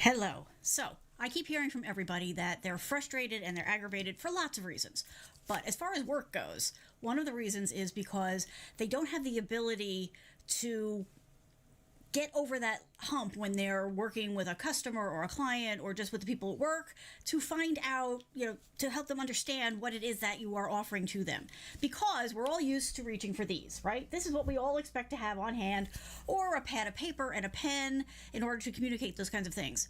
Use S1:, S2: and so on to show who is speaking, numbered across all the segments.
S1: Hello. So, I keep hearing from everybody that they're frustrated and they're aggravated for lots of reasons. But as far as work goes, one of the reasons is because they don't have the ability to get over that hump when they're working with a customer or a client or just with the people at work to find out, to help them understand what it is that you are offering to them. Because we're all used to reaching for these, right? This is what we all expect to have on hand, or a pad of paper and a pen in order to communicate those kinds of things.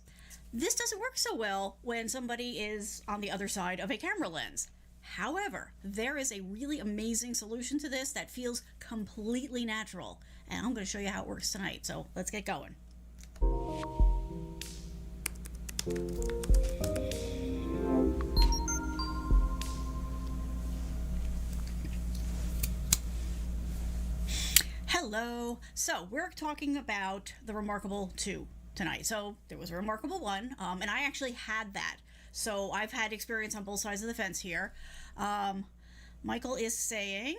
S1: This doesn't work so well when somebody is on the other side of a camera lens. However, there is a really amazing solution to this that feels completely natural, and I'm going to show you how it works tonight. So let's get going. Hello. So we're talking about the reMarkable 2 tonight. So there was a reMarkable 1, and I actually had that. So I've had experience on both sides of the fence here. Michael is saying,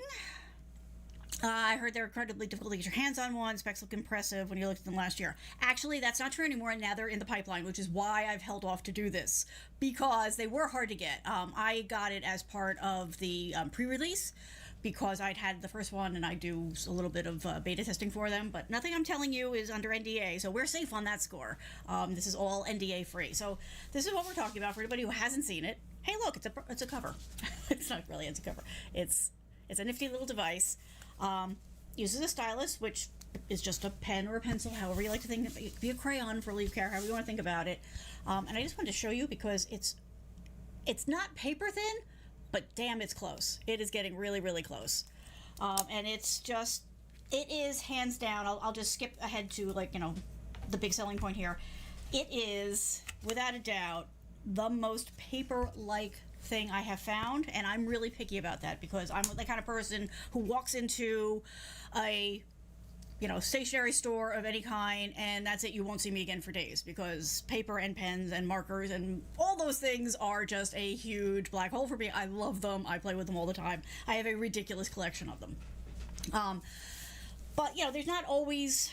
S1: I heard they're incredibly difficult to get your hands on one. Specs look impressive when you looked at them last year. Actually, that's not true anymore, and now they're in the pipeline, which is why I've held off to do this, because they were hard to get. I got it as part of the pre-release, because I'd had the first one and I do a little bit of beta testing for them, but nothing I'm telling you is under NDA, so we're safe on that score. This is all NDA free. So this is what we're talking about for anybody who hasn't seen it. Hey, look, it's a cover. It's not really, it's a cover. It's a nifty little device. Uses a stylus, which is just a pen or a pencil, however you like to think. It could be a crayon for leaf care, however you want to think about it. And I just wanted to show you because it's not paper thin, but damn, it's close. It is getting really, really close. And it is hands down. I'll just skip ahead to the big selling point here. It is, without a doubt, the most paper-like thing I have found, and I'm really picky about that because I'm the kind of person who walks into a stationery store of any kind, and that's it. You won't see me again for days because paper and pens and markers and all those things are just a huge black hole for me. I love them. I play with them all the time. I have a ridiculous collection of them. But there's not always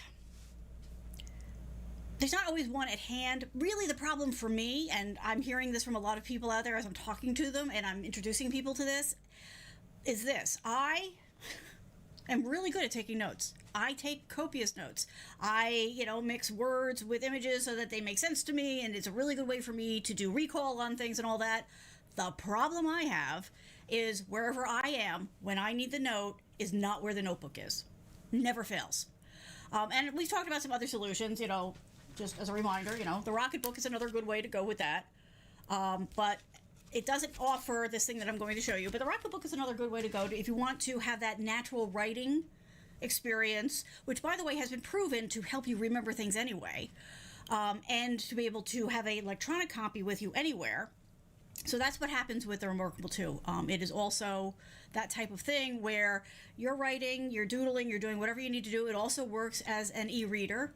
S1: one at hand. Really, the problem for me, and I'm hearing this from a lot of people out there as I'm talking to them and I'm introducing people to this, is this. I am really good at taking notes. I take copious notes. I, mix words with images so that they make sense to me, and it's a really good way for me to do recall on things and all that. The problem I have is wherever I am when I need the note is not where the notebook is. Never fails. And we've talked about some other solutions, just as a reminder, the Rocketbook is another good way to go with that. But it doesn't offer this thing that I'm going to show you, but the Rocketbook is another good way to go if you want to have that natural writing experience, which, by the way, has been proven to help you remember things anyway, and to be able to have an electronic copy with you anywhere. So that's what happens with the reMarkable 2. It is also that type of thing where you're writing, you're doodling, you're doing whatever you need to do. It also works as an e-reader.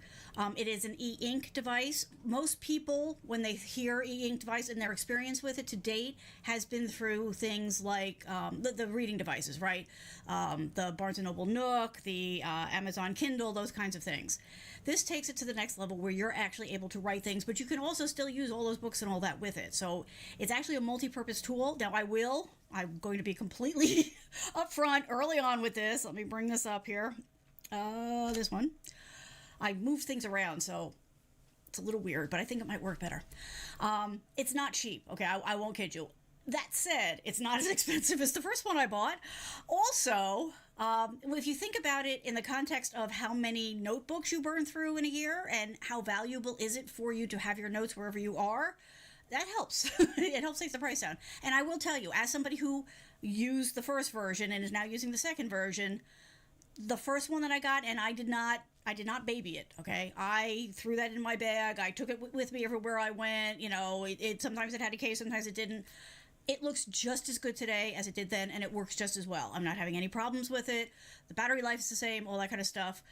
S1: It is an e-ink device. Most people, when they hear e-ink device and their experience with it to date, has been through things like the reading devices, right? The Barnes & Noble Nook, the Amazon Kindle, those kinds of things. This takes it to the next level where you're actually able to write things, but you can also still use all those books and all that with it. So it's actually a multi-purpose tool. Now, I'm going to be completely upfront early on with this. Let me bring this up here. This one. I moved things around, so it's a little weird, but I think it might work better. It's not cheap, okay? I won't kid you. That said, it's not as expensive as the first one I bought. Also, if you think about it in the context of how many notebooks you burn through in a year and how valuable is it for you to have your notes wherever you are, that helps. It helps take the price down. And I will tell you, as somebody who used the first version and is now using the second version, the first one that I got, and I did not baby it, okay? I threw that in my bag. I took it with me everywhere I went. Sometimes it had a case, sometimes it didn't. It looks just as good today as it did then, and it works just as well. I'm not having any problems with it. The battery life is the same, all that kind of stuff.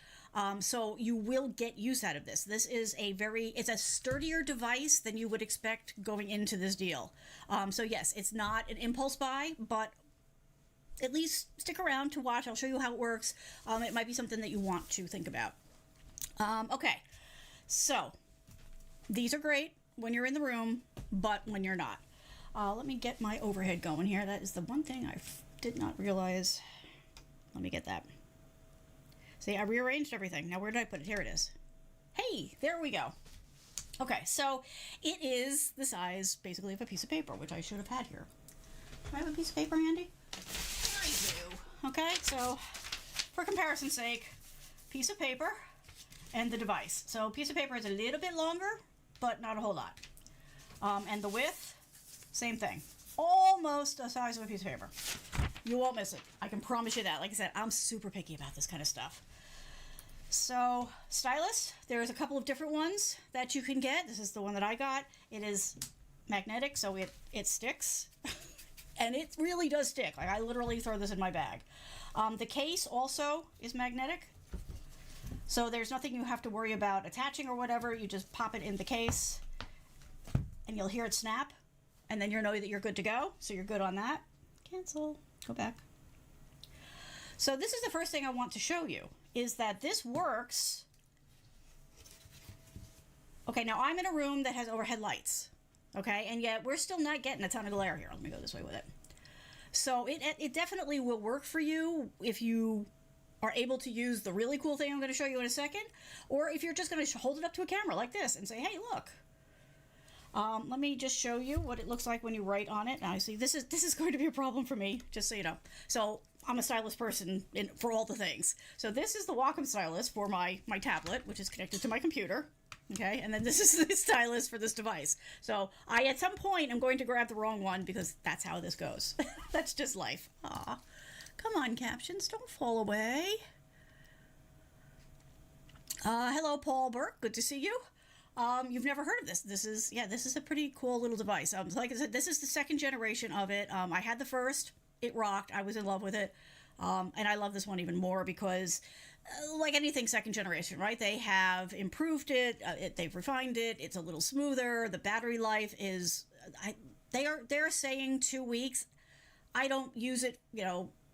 S1: So you will get use out of this. This is it's a sturdier device than you would expect going into this deal. So yes, it's not an impulse buy, but at least stick around to watch. I'll show you how it works. It might be something that you want to think about. Okay, so these are great. when you're in the room, but when you're not. Let me get my overhead going here. That is the one thing I did not realize. Let me get that. See, I rearranged everything. Now, where did I put it? Here it is. Hey, there we go. Okay, so it is the size, basically, of a piece of paper, which I should have had here. Do I have a piece of paper handy? I do. Okay, so for comparison's sake, piece of paper and the device. So piece of paper is a little bit longer, but not a whole lot. And the width, same thing. Almost the size of a piece of paper. You won't miss it. I can promise you that. Like I said, I'm super picky about this kind of stuff. So, stylus, there's a couple of different ones that you can get. This is the one that I got. It is magnetic, so it sticks. And it really does stick. Like, I literally throw this in my bag. The case also is magnetic. So there's nothing you have to worry about attaching or whatever. You just pop it in the case, and you'll hear it snap. And then you'll know that you're good to go. So you're good on that. Cancel. Go back. So this is the first thing I want to show you, is that this works. Okay, now I'm in a room that has overhead lights, okay, and yet we're still not getting a ton of glare here. Let me go this way with it. So it definitely will work for you if you are able to use the really cool thing I'm going to show you in a second, or if you're just going to hold it up to a camera like this and say, hey, look. Let me just show you what it looks like when you write on it. Now, see, this is going to be a problem for me, just so you know. So I'm a stylus person for all the things. So this is the Wacom stylus for my tablet, which is connected to my computer. Okay, and then this is the stylus for this device. So I, at some point, am going to grab the wrong one because that's how this goes. That's just life. Aw, come on, captions, don't fall away. Hello, Paul Burke. Good to see you. You've never heard of this. This is a pretty cool little device. Like I said, this is the second generation of it. I had the first. It rocked. I was in love with it. And I love this one even more because, like anything second generation, right? They have improved it. They've refined it. It's a little smoother. The battery life is, they're saying 2 weeks. I don't use it,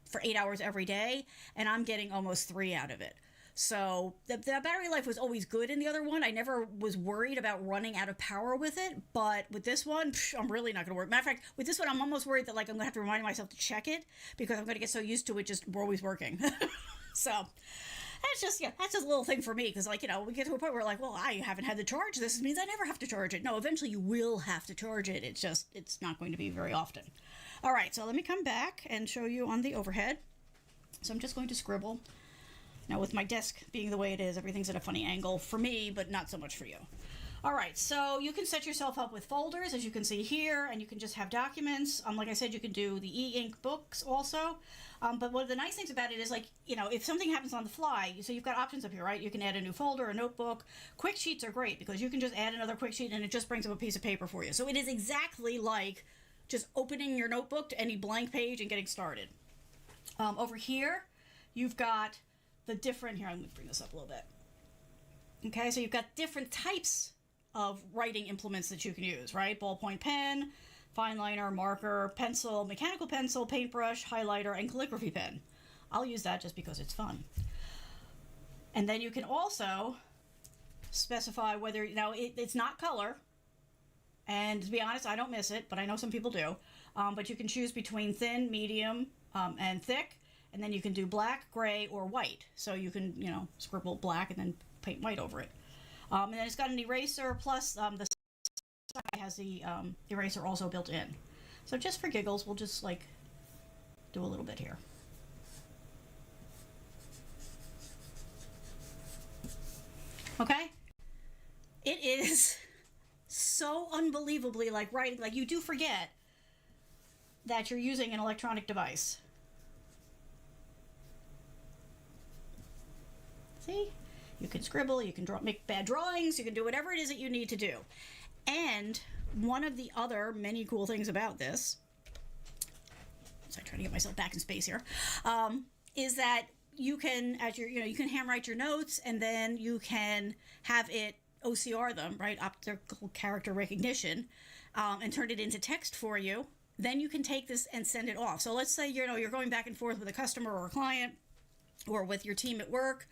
S1: for 8 hours every day, and I'm getting almost 3 out of it. So the battery life was always good in the other one. I never was worried about running out of power with it, but with this one, I'm really not going to worry. Matter of fact, with this one, I'm almost worried that I'm going to have to remind myself to check it because I'm going to get so used to it just always working. So that's just a little thing for me because, we get to a point where well, I haven't had to charge this. This means I never have to charge it. No, eventually you will have to charge it. It's not going to be very often. All right, so let me come back and show you on the overhead. So I'm just going to scribble. Now, with my desk being the way it is, everything's at a funny angle for me, but not so much for you. All right, so you can set yourself up with folders, as you can see here, and you can just have documents. Like I said, you can do the e-ink books also. But one of the nice things about it is, if something happens on the fly, so you've got options up here, right? You can add a new folder, a notebook. Quick sheets are great because you can just add another quick sheet and it just brings up a piece of paper for you. So it is exactly like just opening your notebook to any blank page and getting started. Over here, you've got the different, here, I'm going to bring this up a little bit. Okay, so you've got different types of writing implements that you can use, right? Ballpoint pen, fine liner, marker, pencil, mechanical pencil, paintbrush, highlighter, and calligraphy pen. I'll use that just because it's fun. And then you can also specify whether, it's not color, and to be honest, I don't miss it, but I know some people do. But you can choose between thin, medium, and thick. And then you can do black, gray, or white. So you can, scribble black and then paint white over it. And then it's got an eraser, plus the side has the eraser also built in. So just for giggles, we'll just, do a little bit here. Okay? It is so unbelievably like writing. You do forget that you're using an electronic device. See? You can scribble, you can make bad drawings, you can do whatever it is that you need to do. And one of the other many cool things about this, so I'm trying to get myself back in space here, is that you can, you can handwrite your notes, and then you can have it OCR them, right, optical character recognition, and turn it into text for you. Then you can take this and send it off. So let's say, you're going back and forth with a customer or a client, or with your team at work,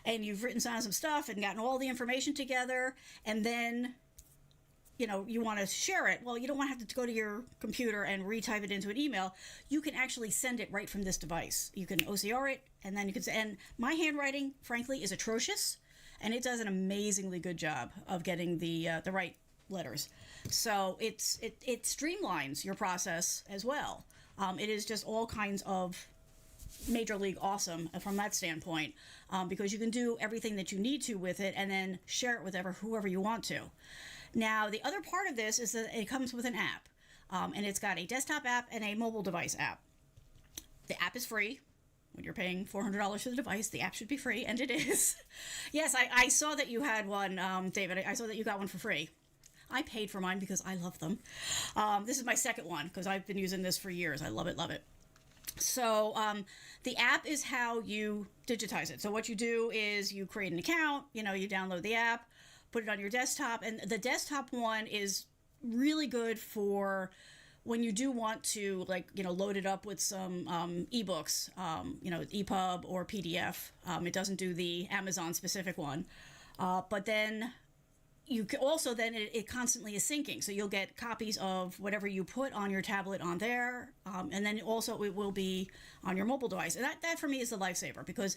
S1: and you've written down some stuff and gotten all the information together, and then you want to share it. Well, you don't want to have to go to your computer and retype it into an email. You can actually send it right from this device. You can OCR it, and then you can and my handwriting, frankly, is atrocious, and it does an amazingly good job of getting the right letters. So it streamlines your process as well. It is just all kinds of major league awesome from that standpoint, because you can do everything that you need to with it and then share it with whoever you want to. Now, the other part of this is that it comes with an app, and it's got a desktop app and a mobile device app. The app is free. When you're paying $400 for the device, the app should be free, and it is. Yes, I saw that you had one, David. I saw that you got one for free. I paid for mine because I love them. This is my second one because I've been using this for years. I love it, love it. So the app is how you digitize it. So what you do is you create an account, you download the app, put it on your desktop, and the desktop one is really good for when you do want to, load it up with some ebooks, EPUB or PDF. It doesn't do the Amazon specific one, but then you can also it constantly is syncing, so you'll get copies of whatever you put on your tablet on there, and then also it will be on your mobile device. And that for me is the lifesaver, because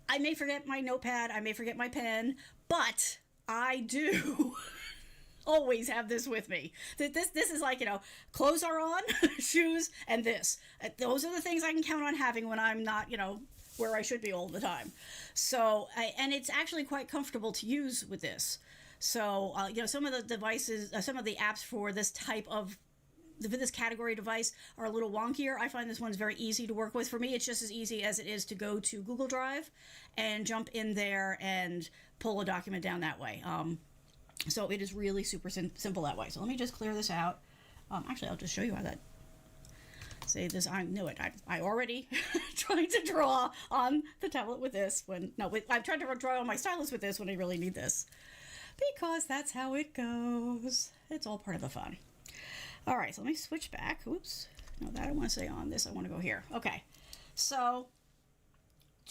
S1: I may forget my notepad, I may forget my pen, but I do always have this with me. This is like, clothes are on, shoes, and this. Those are the things I can count on having when I'm not, where I should be all the time. So, and it's actually quite comfortable to use with this. So, some of the devices, some of the apps for this for this category device are a little wonkier. I find this one's very easy to work with. For me, it's just as easy as it is to go to Google Drive and jump in there and pull a document down that way. So it is really super simple that way. So let me just clear this out. Actually, I'll just show you how that. Say this, I knew it. I already tried to draw on the tablet with this I'm trying to draw on my stylus with this when I really need this. Because that's how it goes. It's all part of the fun. All right, so let me switch back. Oops. No, that I want to say on this. I want to go here. Okay. So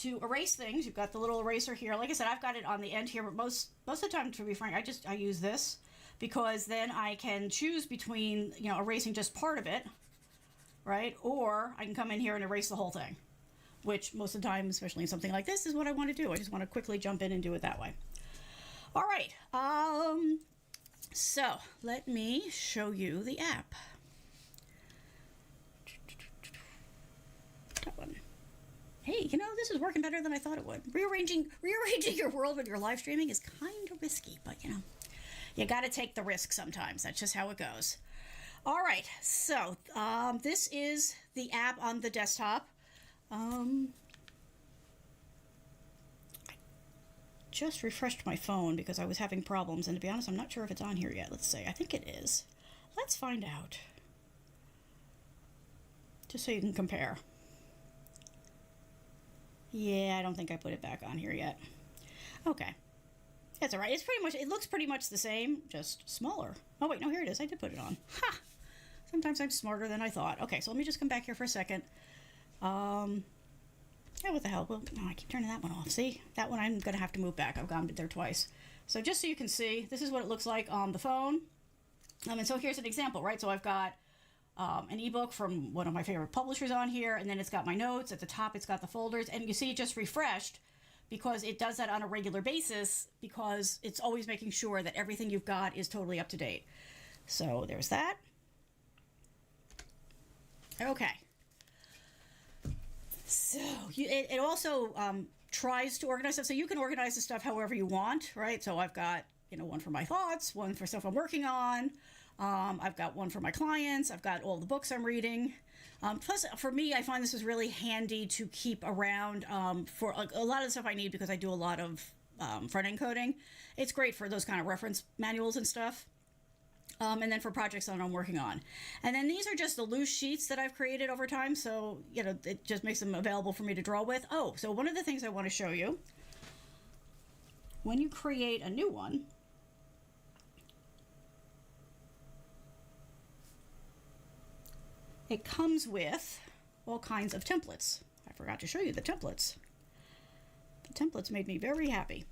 S1: to erase things, you've got the little eraser here. Like I said, I've got it on the end here, but most of the time, to be frank, I use this, because then I can choose between, erasing just part of it, right? Or I can come in here and erase the whole thing, which most of the time, especially in something like this, is what I want to do. I just want to quickly jump in and do it that way. All right, so let me show you the app. That one. Hey, this is working better than I thought it would. Rearranging your world when you're live streaming is kind of risky, but you got to take the risk sometimes. That's just how it goes. All right, so this is the app on the desktop. Just refreshed my phone because I was having problems, and to be honest, I'm not sure if it's on here yet. Let's see. I think it is. Let's find out. Just so you can compare. Yeah, I don't think I put it back on here yet. Okay. That's all right. It looks pretty much the same, just smaller. Oh, wait, no, here it is. I did put it on. Ha! Sometimes I'm smarter than I thought. Okay, so let me just come back here for a second. Yeah, what the hell? Well, no, I keep turning that one off. See? That one I'm going to have to move back. I've gone there twice. So just so you can see, this is what it looks like on the phone. And so here's an example, right? So I've got an ebook from one of my favorite publishers on here, and then it's got my notes. At the top, it's got the folders. And you see it just refreshed because it does that on a regular basis, because it's always making sure that everything you've got is totally up to date. So there's that. Okay. So it also tries to organize stuff. So you can organize the stuff however you want, right? So I've got, one for my thoughts, one for stuff I'm working on. I've got one for my clients. I've got all the books I'm reading. Plus, for me, I find this is really handy to keep around for a lot of the stuff I need, because I do a lot of front-end coding. It's great for those kind of reference manuals and stuff. And then for projects that I'm working on. And then these are just the loose sheets that I've created over time, so, it just makes them available for me to draw with. Oh, so one of the things I want to show you, when you create a new one, it comes with all kinds of templates. I forgot to show you the templates. The templates made me very happy.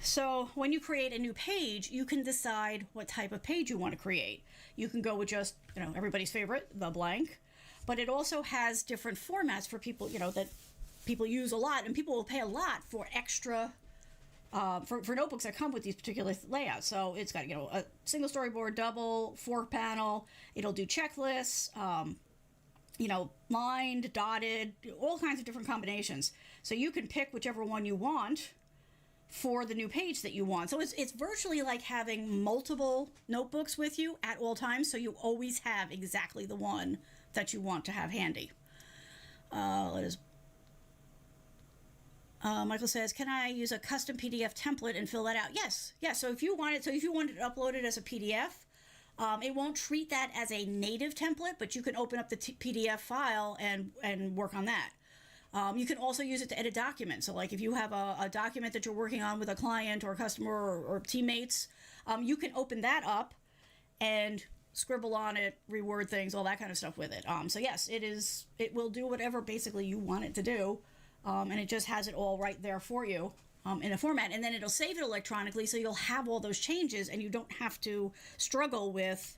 S1: So when you create a new page, you can decide what type of page you want to create. You can go with just, everybody's favorite, the blank, but it also has different formats for people, that people use a lot, and people will pay a lot for extra, for notebooks that come with these particular layouts. So it's got, a single storyboard, double, 4-panel, it'll do checklists, lined, dotted, all kinds of different combinations. So you can pick whichever one you want for the new page that you want. So it's virtually like having multiple notebooks with you at all times, so you always have exactly the one that you want to have handy. Michael says, can I use a custom PDF template and fill that out? Yes. So if you wanted to upload it as a PDF, it won't treat that as a native template, but you can open up the PDF file and work on that. You can also use it to edit documents. So like if you have a document that you're working on with a client or a customer or teammates, you can open that up and scribble on it, reword things, all that kind of stuff with it. So yes, it will do whatever basically you want it to do. And it just has it all right there for you in a format. And then it'll save it electronically, so you'll have all those changes and you don't have to struggle with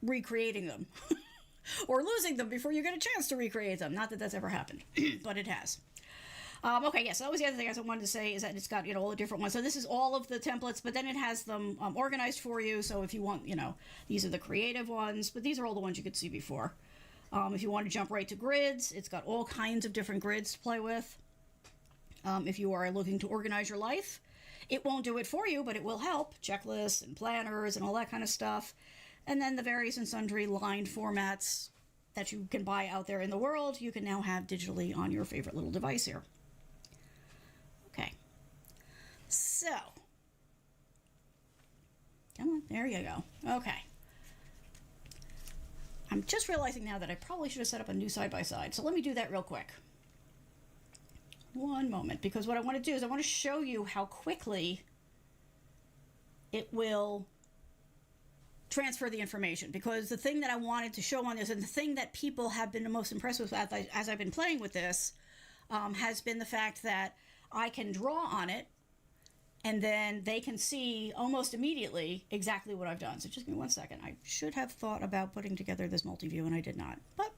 S1: recreating them. Or losing them before you get a chance to recreate them. Not that that's ever happened, but it has. Okay, yes, so that was the other thing I wanted to say, is that it's got, all the different ones. So this is all of the templates, but then it has them organized for you. So if you want, these are the creative ones, but these are all the ones you could see before. If you want to jump right to grids, it's got all kinds of different grids to play with. If you are looking to organize your life, it won't do it for you, but it will help. Checklists and planners and all that kind of stuff. And then the various and sundry lined formats that you can buy out there in the world, you can now have digitally on your favorite little device here. Okay. So, come on, there you go. Okay. I'm just realizing now that I probably should have set up a new side-by-side. So let me do that real quick. One moment, because what I want to do is I want to show you how quickly it will transfer the information, because the thing that I wanted to show on this, and the thing that people have been the most impressed with as I've been playing with this, has been the fact that I can draw on it and then they can see almost immediately exactly what I've done. So just give me one second. I should have thought about putting together this multi-view and I did not, but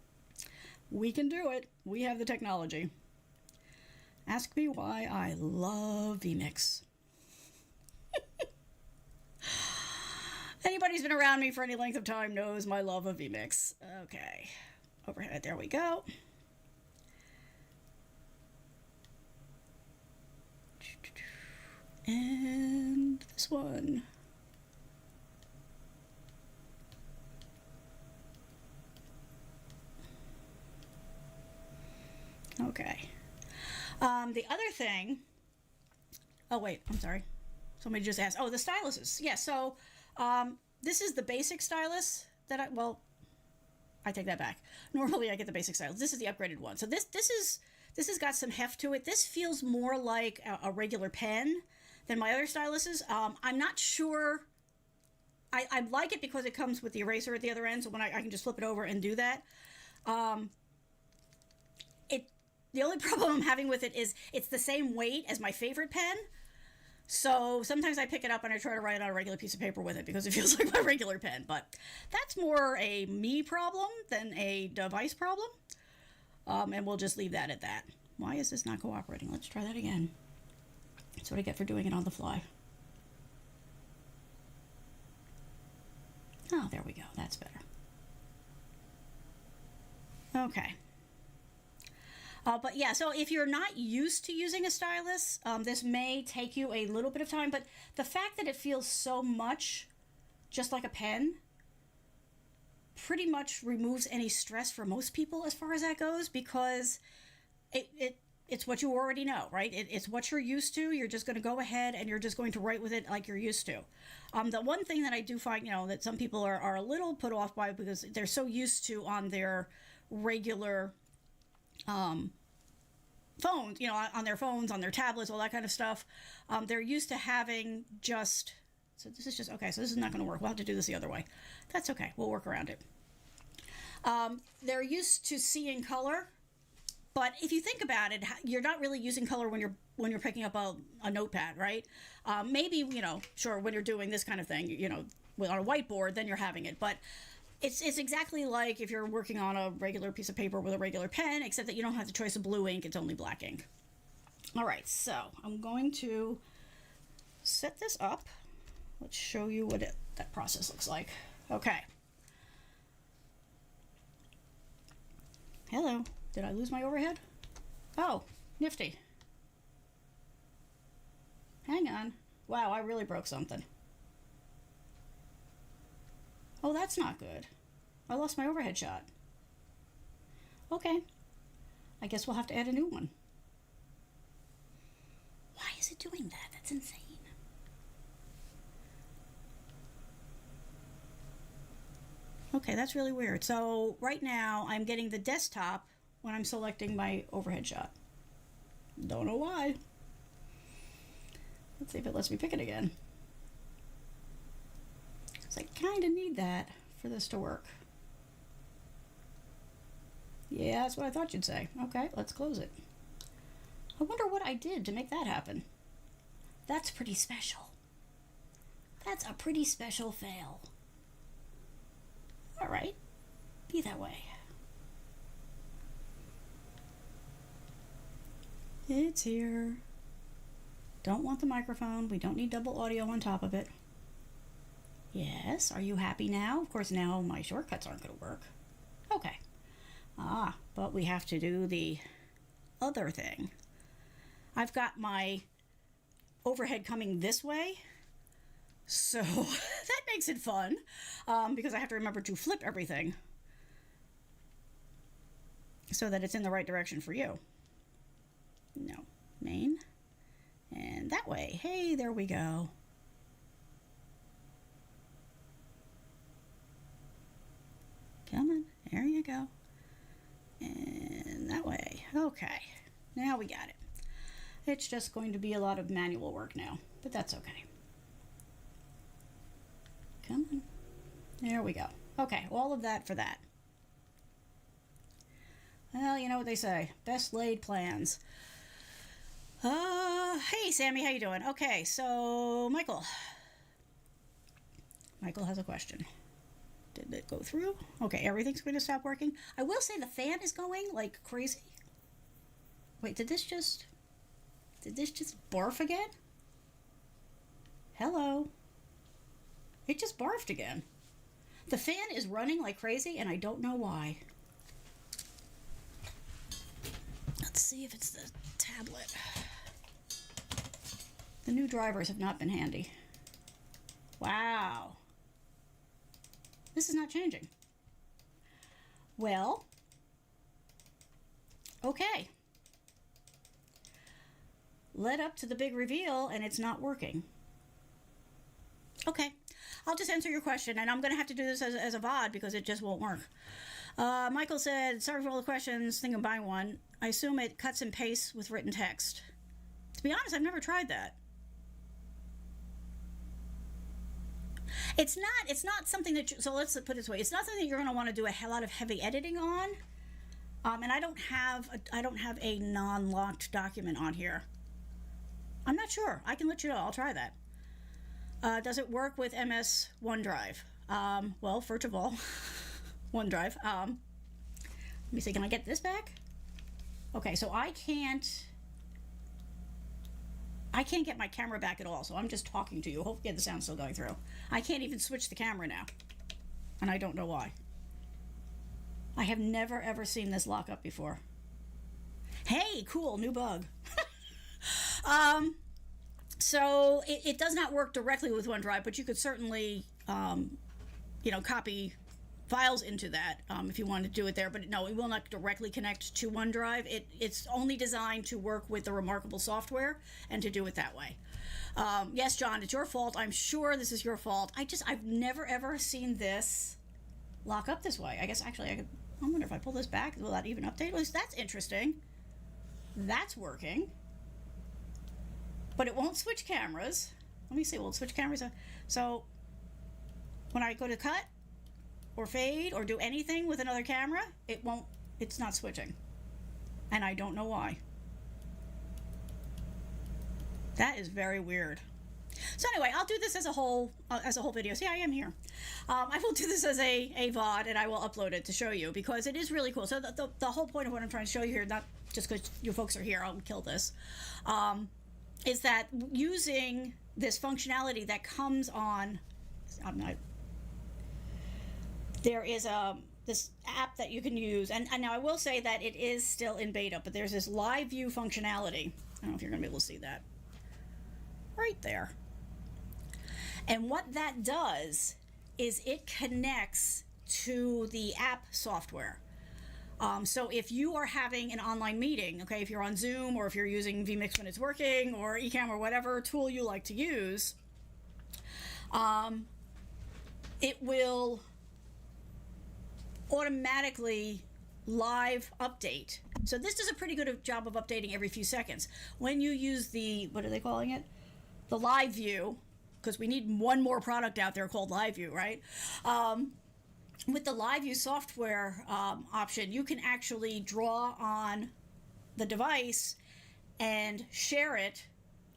S1: we can do it. We have the technology. Ask me why I love vMix. Anybody who's been around me for any length of time knows my love of vMix. Okay, overhead, there we go. And this one. Okay. The other thing, oh wait, I'm sorry. Somebody just asked, the Styluses. Yeah, so this is the basic stylus that I take that back. Normally I get the basic stylus. This is the upgraded one. So this has got some heft to it. This feels more like a regular pen than my other styluses. I'm not sure. I like it because it comes with the eraser at the other end, so when I can just flip it over and do that. The only problem I'm having with it is it's the same weight as my favorite pen. So sometimes I pick it up and I try to write on a regular piece of paper with it because it feels like my regular pen. But that's more a me problem than a device problem. And we'll just leave that at that. Why is this not cooperating? Let's try that again. That's what I get for doing it on the fly. Oh, there we go. That's better. Okay. But yeah, so if you're not used to using a stylus, this may take you a little bit of time, but the fact that it feels so much just like a pen pretty much removes any stress for most people as far as that goes, because it's what you already know, right? It's what you're used to. You're just going to go ahead and you're just going to write with it like you're used to. The one thing that I do find, that some people are a little put off by, because they're so used to on their regular phones, on their phones, on their tablets, all that kind of stuff. They're used to having just, so this is just, okay, so this is not going to work. We'll have to do this the other way. That's okay. We'll work around it. They're used to seeing color But if you think about it, you're not really using color when you're picking up a notepad, right? Maybe, sure, when you're doing this kind of thing, on a whiteboard, then you're having it. But it's exactly like if you're working on a regular piece of paper with a regular pen, except that you don't have the choice of blue ink, it's only black ink. All right, so I'm going to set this up. Let's show you what that process looks like. Okay. Hello. Did I lose my overhead? Oh, nifty. Hang on. Wow, I really broke something. Oh, that's not good. I lost my overhead shot. Okay. I guess we'll have to add a new one. Why is it doing that? That's insane. Okay, that's really weird. So right now I'm getting the desktop when I'm selecting my overhead shot. Don't know why. Let's see if it lets me pick it again. Because I kind of need that for this to work. Yeah, that's what I thought you'd say. Okay, let's close it. I wonder what I did to make that happen. That's pretty special. That's a pretty special fail. All right, be that way. It's here. Don't want the microphone. We don't need double audio on top of it. Yes, are you happy now? Of course, now my shortcuts aren't going to work. Okay. But we have to do the other thing. I've got my overhead coming this way, so that makes it fun, because I have to remember to flip everything so that it's in the right direction for you. No, main, and that way. Hey, there we go. Come on, there you go. And that way. Okay, now we got it. It's just going to be a lot of manual work now, but that's okay. Come on. There we go. Okay, all of that for that. Well, you know what they say, best laid plans. Hey, Sammy, how you doing? Okay, so Michael has a question. Did it go through? Okay, everything's going to stop working. I will say the fan is going like crazy. Wait, did this just barf again? Hello? It just barfed again. The fan is running like crazy and I don't know why. Let's see if it's the tablet. The new drivers have not been handy. Wow. This is not changing. Well, okay. Led up to the big reveal and it's not working. Okay, I'll just answer your question, and I'm going to have to do this as a VOD because it just won't work. Michael said, sorry for all the questions, thinking of buying one. I assume it cuts and pastes with written text. To be honest, I've never tried that. It's not something that so let's put it this way. It's not something that you're going to want to do a lot of heavy editing on. And I don't have a non-locked document on here. I'm not sure. I can let you know. I'll try that. Does it work with MS OneDrive? Well, first of all, OneDrive. Let me see. Can I get this back? Okay, so I can't get my camera back at all, so I'm just talking to you. Hopefully the sound's still going through. I can't even switch the camera now, and I don't know why. I have never, ever seen this lock up before. Hey, cool, new bug. So it does not work directly with OneDrive, but you could certainly, copy files into that if you want to do it there. But no, it will not directly connect to OneDrive. It's only designed to work with the reMarkable software and to do it that way. Yes, John, it's your fault. I'm sure this is your fault. I've never, ever seen this lock up this way. I guess, actually, I wonder if I pull this back, will that even update? Well, that's interesting. That's working. But it won't switch cameras. Let me see, will it switch cameras? So when I go to cut or fade or do anything with another camera, it's not switching. And I don't know why. That is very weird. So anyway, I'll do this as a whole video. See, I am here. I will do this as a VOD, and I will upload it to show you, because it is really cool. So the whole point of what I'm trying to show you here, not just because you folks are here, I'll kill this, is that using this functionality that comes on, there is this app that you can use, and now I will say that it is still in beta, but there's this live view functionality. I don't know if you're going to be able to see that. Right there. And what that does is it connects to the app software. So if you are having an online meeting, okay, if you're on Zoom, or if you're using vMix when it's working, or Ecamm, or whatever tool you like to use, it will automatically live update. So this does a pretty good job of updating every few seconds. When you use the, what are they calling it? The live view, because we need one more product out there called live view, right? With the live view software option, you can actually draw on the device and share it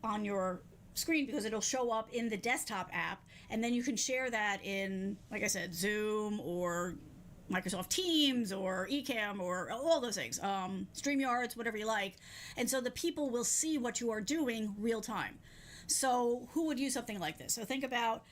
S1: on your screen, because it'll show up in the desktop app, and then you can share that in, like I said, Zoom or Microsoft Teams or Ecamm or all those things, StreamYards, whatever you like. And so the people will see what you are doing real time. So who would use something like this? So think about,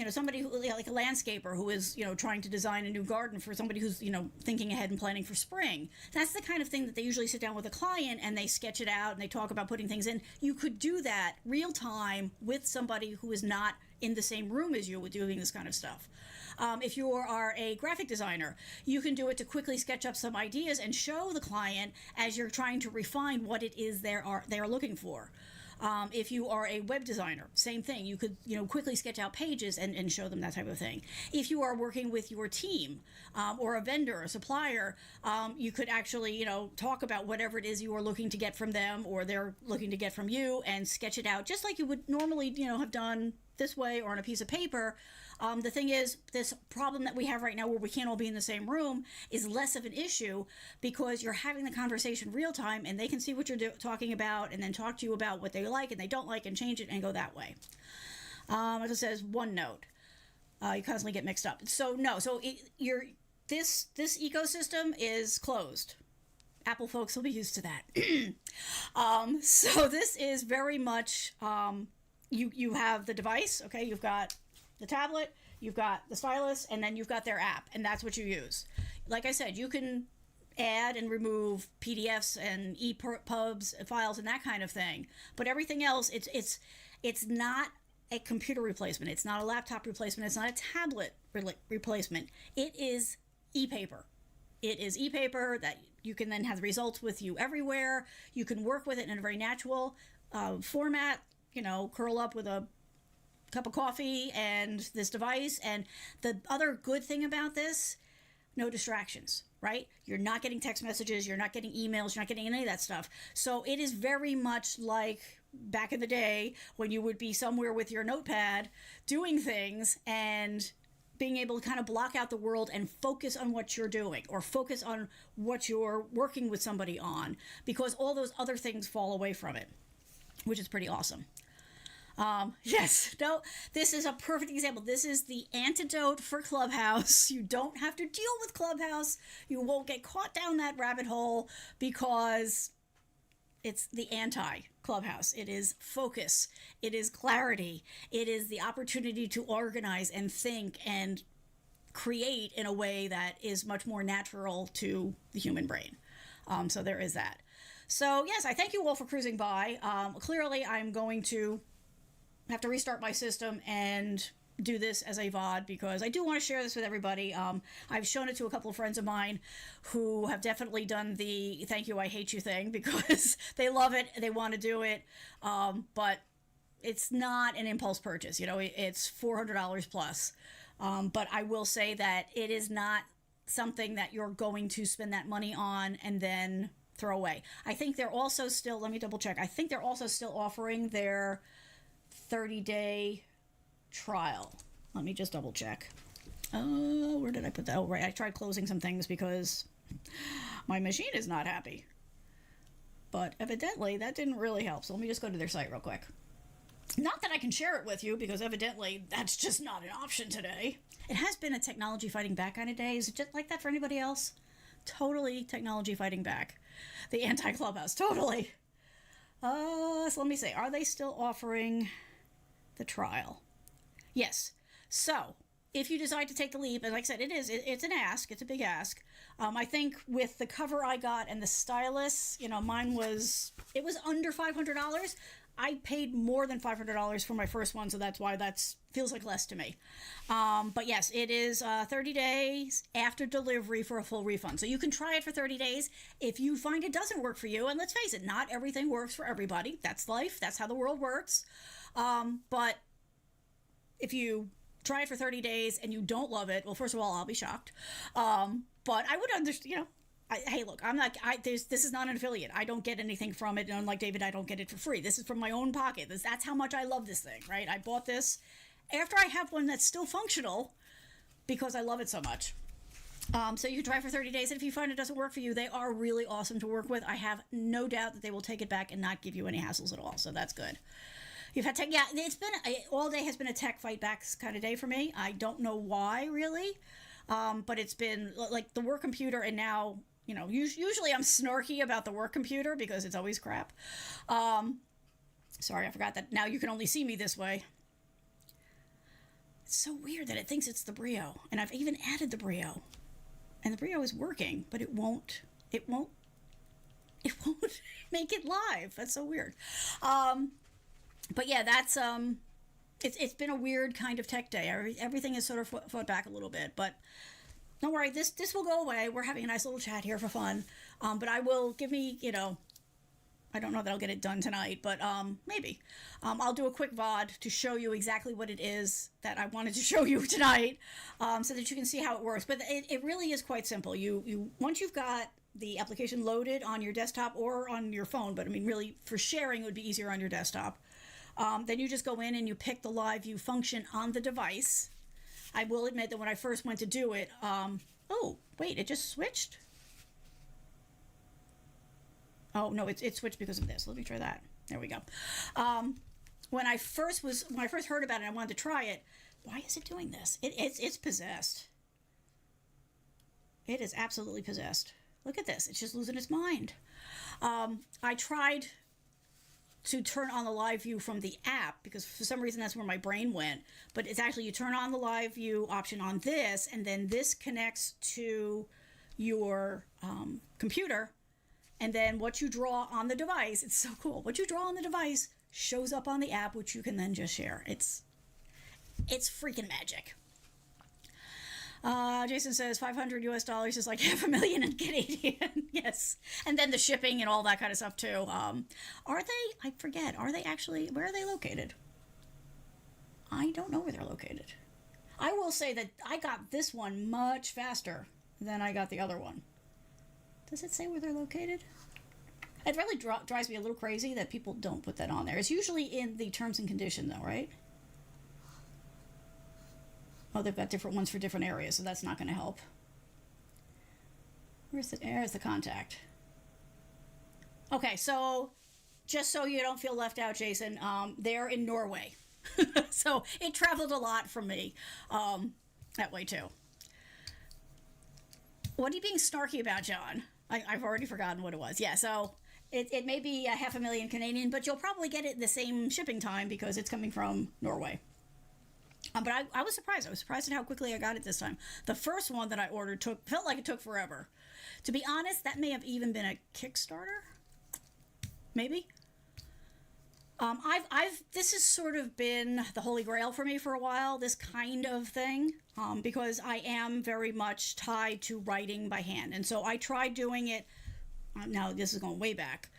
S1: somebody who, like a landscaper who is, trying to design a new garden for somebody who's, thinking ahead and planning for spring. That's the kind of thing that they usually sit down with a client and they sketch it out and they talk about putting things in. You could do that real time with somebody who is not in the same room as you with doing this kind of stuff. If you are a graphic designer, you can do it to quickly sketch up some ideas and show the client as you're trying to refine what it is they are looking for. If you are a web designer, same thing. You could, quickly sketch out pages and show them that type of thing. If you are working with your team, or a vendor, a supplier, you could actually, talk about whatever it is you are looking to get from them, or they're looking to get from you, and sketch it out just like you would normally, have done this way or on a piece of paper. The thing is, this problem that we have right now where we can't all be in the same room is less of an issue, because you're having the conversation real time and they can see what you're talking about and then talk to you about what they like and they don't like and change it and go that way. As it says, OneNote. You constantly get mixed up. So no, this ecosystem is closed. Apple folks will be used to that. So this is very much, you have the device, okay, you've got the tablet, you've got the stylus, and then you've got their app, and that's what you use. Like I said, you can add and remove PDFs and EPUBs files and that kind of thing, but everything else, it's not a computer replacement, it's not a laptop replacement, it's not a tablet replacement. It is e-paper. It is e-paper that you can then have the results with you everywhere. You can work with it in a very natural format, curl up with a cup of coffee and this device. And the other good thing about this, no distractions, right? You're not getting text messages, you're not getting emails, you're not getting any of that stuff. So it is very much like back in the day when you would be somewhere with your notepad doing things and being able to kind of block out the world and focus on what you're doing, or focus on what you're working with somebody on, because all those other things fall away from it, which is pretty awesome. Yes, no, this is a perfect example. This is the antidote for Clubhouse. You don't have to deal with Clubhouse. You won't get caught down that rabbit hole, because it's the anti-Clubhouse. It is focus. It is clarity. It is the opportunity to organize and think and create in a way that is much more natural to the human brain. So there is that. So yes, I thank you all for cruising by. Clearly, I'm going to have to restart my system and do this as a VOD, because I do want to share this with everybody. I've shown it to a couple of friends of mine who have definitely done the thank you, I hate you thing, because they love it, they want to do it, but it's not an impulse purchase. It's $400 plus. But I will say that it is not something that you're going to spend that money on and then throw away. I think they're also still, let me double check, I think they're also still offering their 30-day trial. Let me just double check. Where did I put that? Oh, right. I tried closing some things because my machine is not happy. But evidently that didn't really help. So let me just go to their site real quick. Not that I can share it with you, because evidently that's just not an option today. It has been a technology fighting back kind of day. Is it just like that for anybody else? Totally technology fighting back. The anti-Clubhouse, totally. So let me see. Are they still offering the trial? Yes. So if you decide to take the leap, and like I said, it's an ask. It's a big ask. I think with the cover I got and the stylus, mine was under $500. I paid more than $500 for my first one, so that's why feels like less to me. But yes, it is 30 days after delivery for a full refund. So you can try it for 30 days. If you find it doesn't work for you, and let's face it, not everything works for everybody. That's life. That's how the world works. But if you try it for 30 days and you don't love it, well, first of all, I'll be shocked. But I would understand, hey, look, this is not an affiliate. I don't get anything from it. And unlike David, I don't get it for free. This is from my own pocket. That's how much I love this thing, right? I bought this after I have one that's still functional because I love it so much. So you can try for 30 days. And if you find it doesn't work for you, they are really awesome to work with. I have no doubt that they will take it back and not give you any hassles at all. So that's good. You've had tech, yeah, all day has been a tech fight back kind of day for me. I don't know why, really. But it's been like the work computer, and now, usually I'm snarky about the work computer because it's always crap. Sorry, I forgot that now you can only see me this way. It's so weird that it thinks it's the Brio, and I've even added the Brio, and the Brio is working, but it won't make it live. That's so weird. But yeah, that's it's been a weird kind of tech day. Everything is sort of fought back a little bit, but don't worry, this will go away. We're having a nice little chat here for fun. But I will I don't know that I'll get it done tonight, but maybe. I'll do a quick VOD to show you exactly what it is that I wanted to show you tonight, so that you can see how it works. But it really is quite simple. You once you've got the application loaded on your desktop or on your phone, but I mean, really, for sharing, it would be easier on your desktop. Then you just go in and you pick the live view function on the device. I will admit that when I first went to do it, oh, wait, it just switched? Oh, no, it switched because of this. Let me try that. There we go. When I first heard about it, I wanted to try it. Why is it doing this? It's possessed. It is absolutely possessed. Look at this. It's just losing its mind. I tried to turn on the live view from the app because for some reason that's where my brain went, but it's actually you turn on the live view option on this, and then this connects to your computer, and then what you draw on the device, it's so cool, what you draw on the device shows up on the app, which you can then just share. It's freaking magic. Jason says $500 is like $500,000 in Canadian. Yes. And then the shipping and all that kind of stuff too. Are they actually, where are they located? I don't know where they're located. I will say that I got this one much faster than I got the other one. Does it say where they're located? It really drives me a little crazy that people don't put that on there. It's usually in the terms and condition though, right? Oh, they've got different ones for different areas, so that's not going to help. There's the contact. Okay, so just so you don't feel left out, Jason, they're in Norway. So it traveled a lot from me that way too. What are you being snarky about, John? I've already forgotten what it was. Yeah, so it may be $500,000 Canadian, but you'll probably get it in the same shipping time because it's coming from Norway. But I was surprised. I was surprised at how quickly I got it this time. The first one that I ordered felt like it took forever. To be honest, that may have even been a Kickstarter. Maybe. This has sort of been the holy grail for me for a while, this kind of thing, because I am very much tied to writing by hand. And so I tried doing it. Now, this is going way back.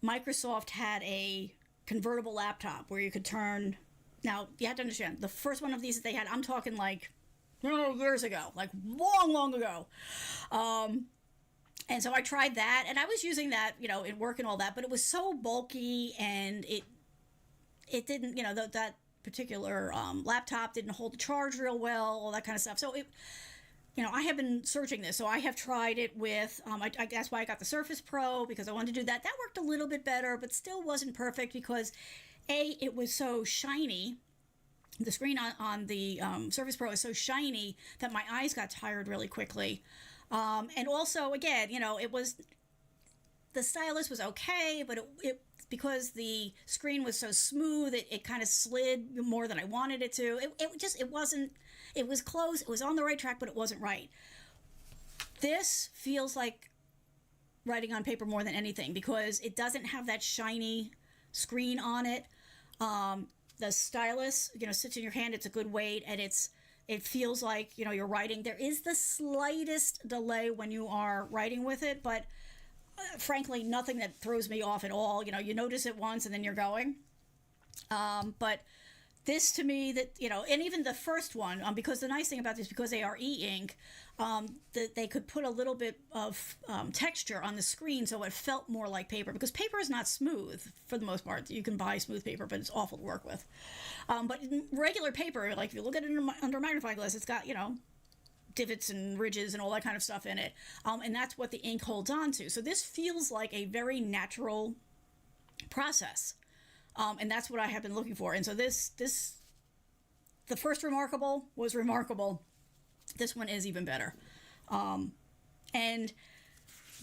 S1: Microsoft had a convertible laptop where you could turn. Now, you have to understand, the first one of these that they had, I'm talking like years ago, like long ago. And so I tried that, and I was using that, in work and all that, but it was so bulky, and it didn't, that particular laptop didn't hold the charge real well, all that kind of stuff. So I have been searching this, so I have tried it with, that's why I got the Surface Pro, because I wanted to do that. That worked a little bit better, but still wasn't perfect because, A, it was so shiny. The screen on the Surface Pro is so shiny that my eyes got tired really quickly. And also, again, the stylus was okay, but it because the screen was so smooth, it kind of slid more than I wanted it to. It wasn't, it was close, it was on the right track, but it wasn't right. This feels like writing on paper more than anything because it doesn't have that shiny screen on it. The stylus, sits in your hand, it's a good weight, and it feels like, you're writing. There is the slightest delay when you are writing with it, but frankly, nothing that throws me off at all. You notice it once and then you're going. But this to me, and even the first one, because the nice thing about this, because they are e-ink, that they could put a little bit of texture on the screen so it felt more like paper, because paper is not smooth for the most part. You can buy smooth paper, but it's awful to work with. But regular paper, like if you look at it under a magnifying glass, it's got, divots and ridges and all that kind of stuff in it. And that's what the ink holds on to. So this feels like a very natural process. And that's what I have been looking for. And so the first reMarkable was reMarkable. This one is even better. And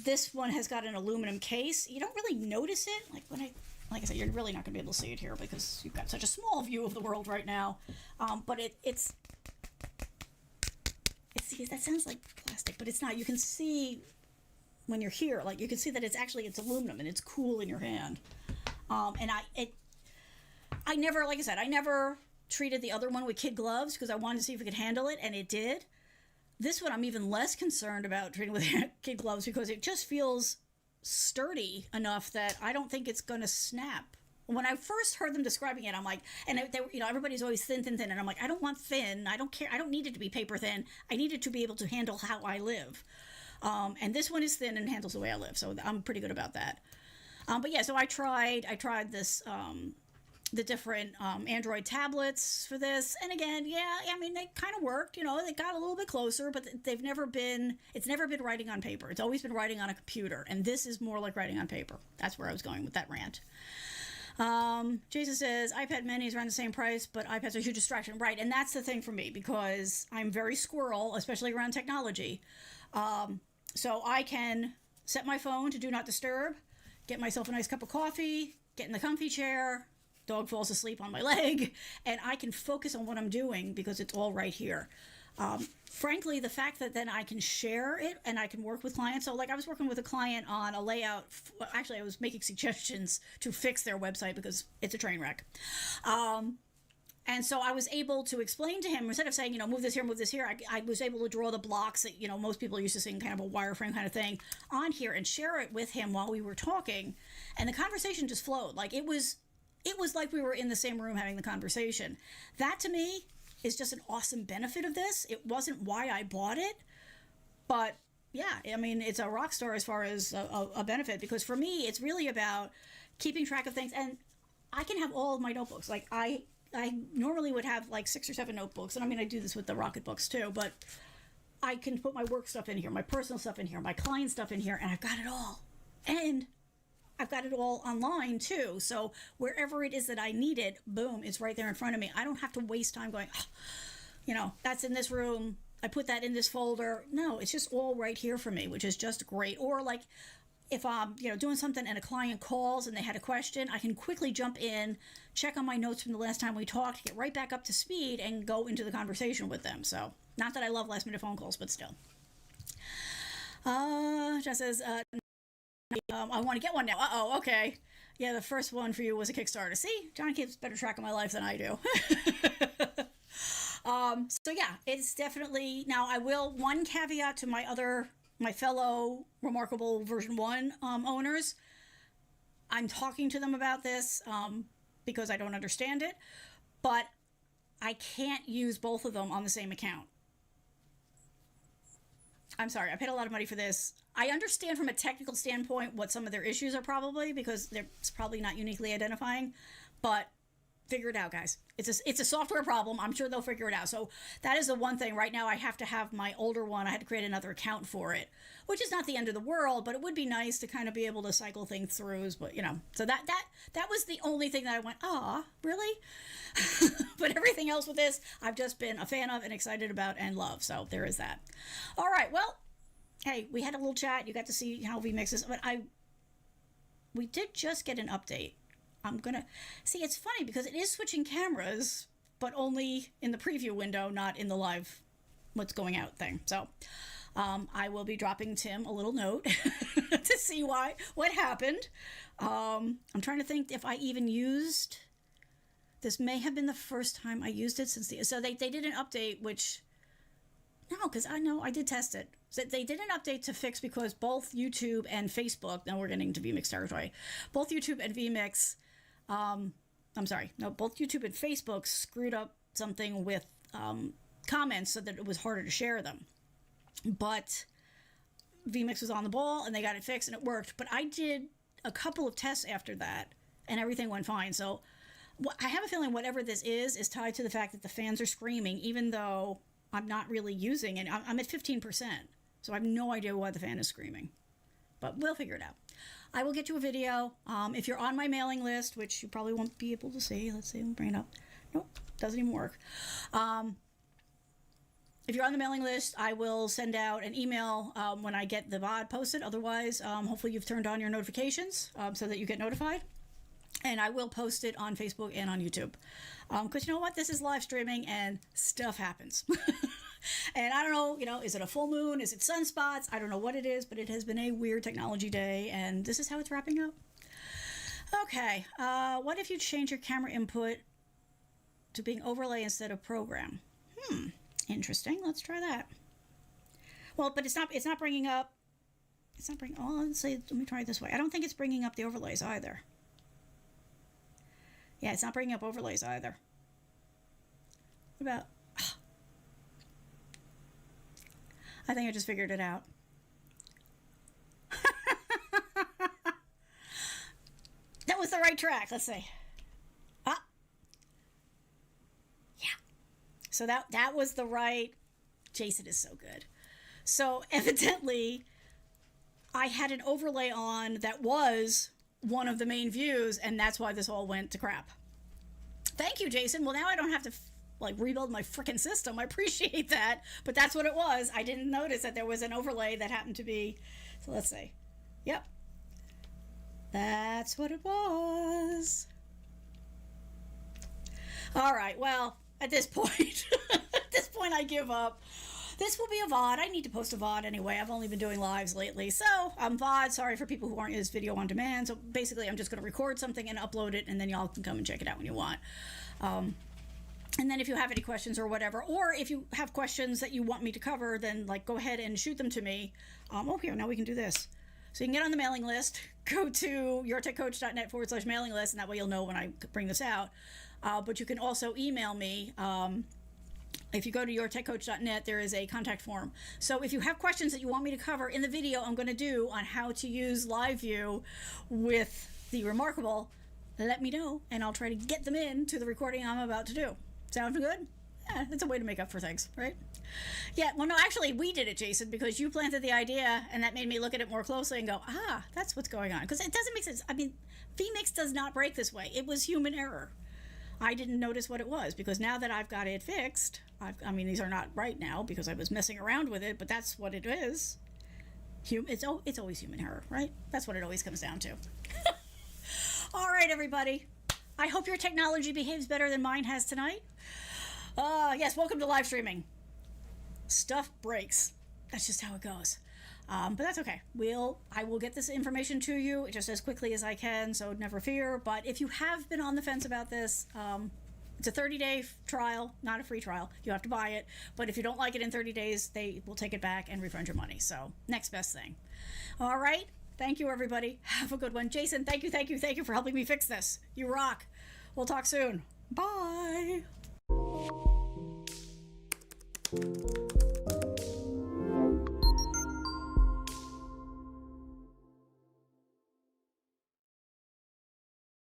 S1: this one has got an aluminum case. You don't really notice it. Like I said, you're really not going to be able to see it here because you've got such a small view of the world right now. But it's that sounds like plastic, but it's not. You can see when you're here, like you can see that it's aluminum and it's cool in your hand. And I never, like I said, I never treated the other one with kid gloves because I wanted to see if it could handle it, and it did. This one I'm even less concerned about treating with kid gloves because it just feels sturdy enough that I don't think it's going to snap. When I first heard them describing it, I'm like, and everybody's always thin, and I'm like, I don't want thin. I don't care. I don't need it to be paper thin. I need it to be able to handle how I live. And this one is thin and handles the way I live, so I'm pretty good about that. But yeah, so I tried this, the different Android tablets for this, and again, they kind of worked. They got a little bit closer, but it's never been writing on paper. It's always been writing on a computer, and this is more like writing on paper. That's where I was going with that rant. Jason says, iPad mini is around the same price, but iPads are a huge distraction. Right, and that's the thing for me, because I'm very squirrel, especially around technology. So I can set my phone to do not disturb, get myself a nice cup of coffee, get in the comfy chair, dog falls asleep on my leg, and I can focus on what I'm doing because it's all right here. Frankly, the fact that then I can share it and I can work with clients. So like I was working with a client on a layout. Actually, I was making suggestions to fix their website because it's a train wreck. And so I was able to explain to him, instead of saying, move this here, I was able to draw the blocks that, most people are used to seeing, kind of a wireframe kind of thing on here, and share it with him while we were talking. And the conversation just flowed. Like it was like we were in the same room having the conversation. That to me is just an awesome benefit of this. It wasn't why I bought it, but yeah, it's a rock star as far as a benefit, because for me, it's really about keeping track of things. And I can have all of my notebooks. Like I normally would have like 6 or 7 notebooks. And I do this with the Rocket books too, but I can put my work stuff in here, my personal stuff in here, my client stuff in here, and I've got it all. And I've got it all online too. So wherever it is that I need it, boom, it's right there in front of me. I don't have to waste time going, that's in this room, I put that in this folder. No, it's just all right here for me, which is just great. Or like if I'm, doing something and a client calls and they had a question, I can quickly jump in, check on my notes from the last time we talked, get right back up to speed and go into the conversation with them. So not that I love last minute phone calls, but still. Jess says, I want to get one now. Okay. Yeah, the first one for you was a Kickstarter. See, John keeps better track of my life than I do. So yeah, it's definitely, now I will, one caveat to my fellow reMarkable version 1 owners. I'm talking to them about this because I don't understand it, but I can't use both of them on the same account. I'm sorry, I paid a lot of money for this. I understand from a technical standpoint what some of their issues are probably, because it's probably not uniquely identifying, but figure it out, guys. It's a software problem. I'm sure they'll figure it out. So that is the one thing. Right now I have to have my older one. I had to create another account for it, which is not the end of the world, but it would be nice to kind of be able to cycle things through. But so that was the only thing that I went, really? But everything else with this, I've just been a fan of and excited about and love. So there is that. All right. Well, hey, we had a little chat. You got to see how vMix is, but we did just get an update. I'm gonna see. It's funny because it is switching cameras, but only in the preview window, not in the live what's going out thing. So I will be dropping Tim a little note to see what happened. I'm trying to think if I even used. This may have been the first time I used it since so they did an update, which no, because I know I did test it. So they did an update to fix because both YouTube and Facebook. Now we're getting to vMix territory. Both YouTube and vMix. Both YouTube and Facebook screwed up something with comments so that it was harder to share them. But vMix was on the ball and they got it fixed and it worked. But I did a couple of tests after that and everything went fine. So I have a feeling whatever this is tied to the fact that the fans are screaming, even though I'm not really using it. I'm at 15%. So I have no idea why the fan is screaming. But we'll figure it out. I will get you a video. If you're on my mailing list, which you probably won't be able to see. Let's see, we'll bring it up. Nope, doesn't even work. If you're on the mailing list, I will send out an email when I get the VOD posted. Otherwise, hopefully you've turned on your notifications so that you get notified. And I will post it on Facebook and on YouTube. Because you know what? This is live streaming and stuff happens. And I don't know, is it a full moon? Is it sunspots? I don't know what it is, but it has been a weird technology day, and this is how it's wrapping up. Okay, what if you change your camera input to being overlay instead of program? Interesting. Let's try that. Well, but it's not bringing up. Let me try it this way. I don't think it's bringing up the overlays either. Yeah, it's not bringing up overlays either. What about? I think I just figured it out. That was the right track. Let's see. Yeah. So that was the right. Jason is so good. So evidently, I had an overlay on that was one of the main views, and that's why this all went to crap. Thank you, Jason. Well, now I don't have to rebuild my freaking system. I appreciate that, but that's what it was. I didn't notice that there was an overlay that happened to be. So let's see. Yep, that's what it was. All right. Well, at this point, I give up. This will be a VOD. I need to post a VOD anyway. I've only been doing lives lately. So, VOD, sorry for people who aren't as video on demand. So, basically, I'm just going to record something and upload it, and then y'all can come and check it out when you want. And then if you have any questions or whatever, or if you have questions that you want me to cover, then, go ahead and shoot them to me. Here, now we can do this. So, you can get on the mailing list. Go to yourtechcoach.net/mailing list, and that way you'll know when I bring this out. But you can also email me. If you go to yourtechcoach.net, there is a contact form. So if you have questions that you want me to cover in the video I'm going to do on how to use live view with the reMarkable, let me know, and I'll try to get them in to the recording I'm about to do. Sound good? Yeah, it's a way to make up for things, right? Yeah, well, no, actually, we did it, Jason, because you planted the idea, and that made me look at it more closely and go, that's what's going on. Because it doesn't make sense. I mean, vMix does not break this way. It was human error. I didn't notice what it was, because now that I've got it fixed, these are not right now because I was messing around with it, but that's what it is. It's always human error, right? That's what it always comes down to. All right, everybody. I hope your technology behaves better than mine has tonight. Yes, welcome to live streaming. Stuff breaks. That's just how it goes. But that's okay. I will get this information to you just as quickly as I can, so never fear. But if you have been on the fence about this, it's a 30-day trial, not a free trial. You have to buy it. But if you don't like it in 30 days, they will take it back and refund your money. So next best thing. All right. Thank you, everybody. Have a good one. Jason, thank you for helping me fix this. You rock. We'll talk soon. Bye.